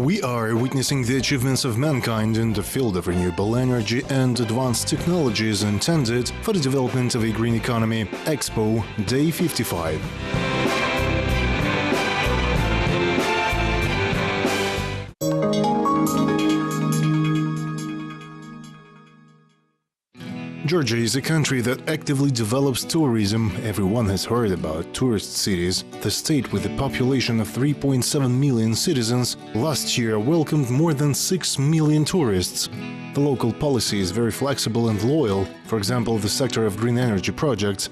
We are witnessing the achievements of mankind in the field of renewable energy and advanced technologies intended for the development of a green economy. EXPO Day 55. Georgia is a country that actively develops tourism. Everyone has heard about tourist cities. The state, with a population of 3.7 million citizens, last year welcomed more than 6 million tourists. The local policy is very flexible and loyal. For example, the sector of green energy projects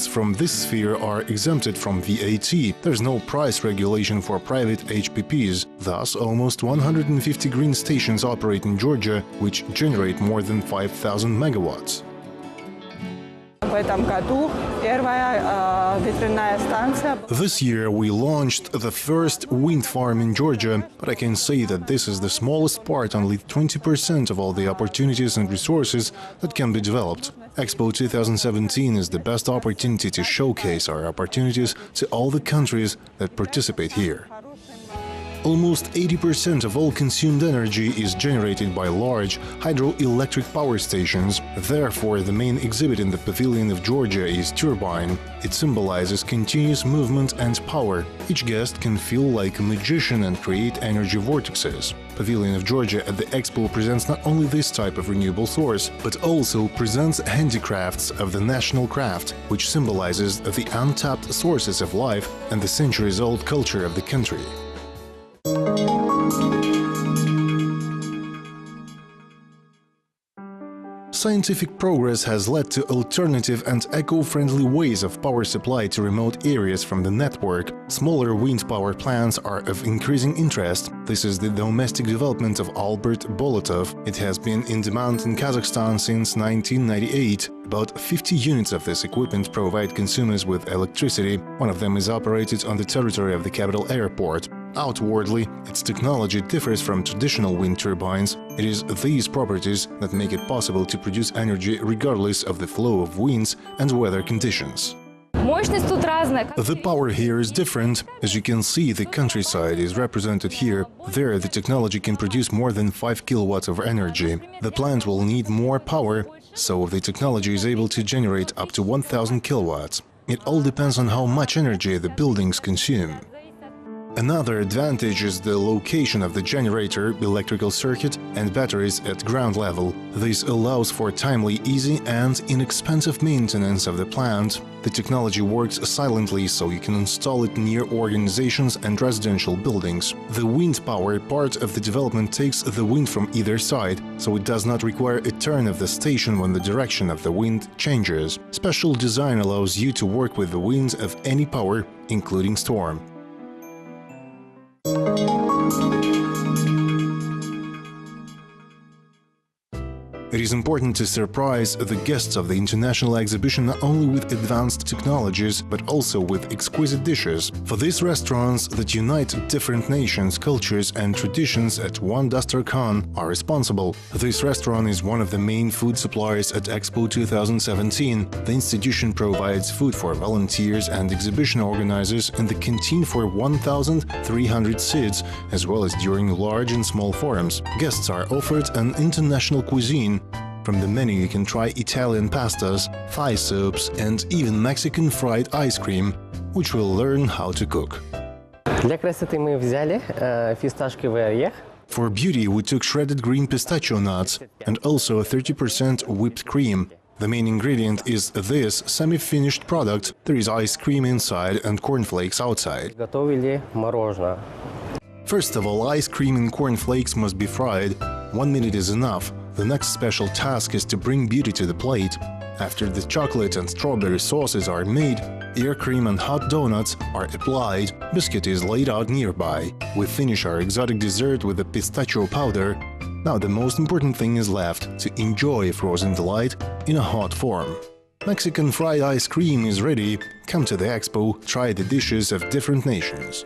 from this sphere are exempted from VAT. There's no price regulation for private HPPs. Thus, almost 150 green stations operate in Georgia, which generate more than 5,000 megawatts. This year we launched the first wind farm in Georgia, but I can say that this is the smallest part, only 20% of all the opportunities and resources that can be developed. EXPO 2017 is the best opportunity to showcase our opportunities to all the countries that participate here. Almost 80% of all consumed energy is generated by large hydroelectric power stations. Therefore, the main exhibit in the Pavilion of Georgia is Turbine. It symbolizes continuous movement and power. Each guest can feel like a magician and create energy vortexes. Pavilion of Georgia at the Expo presents not only this type of renewable source, but also presents handicrafts of the national craft, which symbolizes the untapped sources of life and the centuries-old culture of the country. Scientific progress has led to alternative and eco-friendly ways of power supply to remote areas from the network. Smaller wind power plants are of increasing interest. This is the domestic development of Albert Bolotov. It has been in demand in Kazakhstan since 1998. About 50 units of this equipment provide consumers with electricity. One of them is operated on the territory of the capital airport. Outwardly, its technology differs from traditional wind turbines. It is these properties that make it possible to produce energy regardless of the flow of winds and weather conditions. The power here is different. As you can see, the countryside is represented here. There, the technology can produce more than 5 kilowatts of energy. The plant will need more power, so the technology is able to generate up to 1,000 kilowatts. It all depends on how much energy the buildings consume. Another advantage is the location of the generator, electrical circuit and batteries at ground level. This allows for timely, easy and inexpensive maintenance of the plant. The technology works silently, so you can install it near organizations and residential buildings. The wind power part of the development takes the wind from either side, so it does not require a turn of the station when the direction of the wind changes. Special design allows you to work with the winds of any power, including storm. It is important to surprise the guests of the international exhibition not only with advanced technologies, but also with exquisite dishes. For these restaurants that unite different nations, cultures and traditions at one Dastarkhan are responsible. This restaurant is one of the main food suppliers at Expo 2017. The institution provides food for volunteers and exhibition organizers in the canteen for 1,300 seats, as well as during large and small forums. Guests are offered an international cuisine. From the menu you can try Italian pastas, Thai soups and even Mexican fried ice cream, which we'll learn how to cook. For beauty, we took shredded green pistachio nuts and also 30% whipped cream. The main ingredient is this semi-finished product. There is ice cream inside and cornflakes outside. First of all, ice cream and cornflakes must be fried. 1 minute is enough. The next special task is to bring beauty to the plate. After the chocolate and strawberry sauces are made, air cream and hot donuts are applied, biscuit is laid out nearby. We finish our exotic dessert with the pistachio powder. Now the most important thing is left, to enjoy frozen delight in a hot form. Mexican fried ice cream is ready. Come to the Expo, try the dishes of different nations.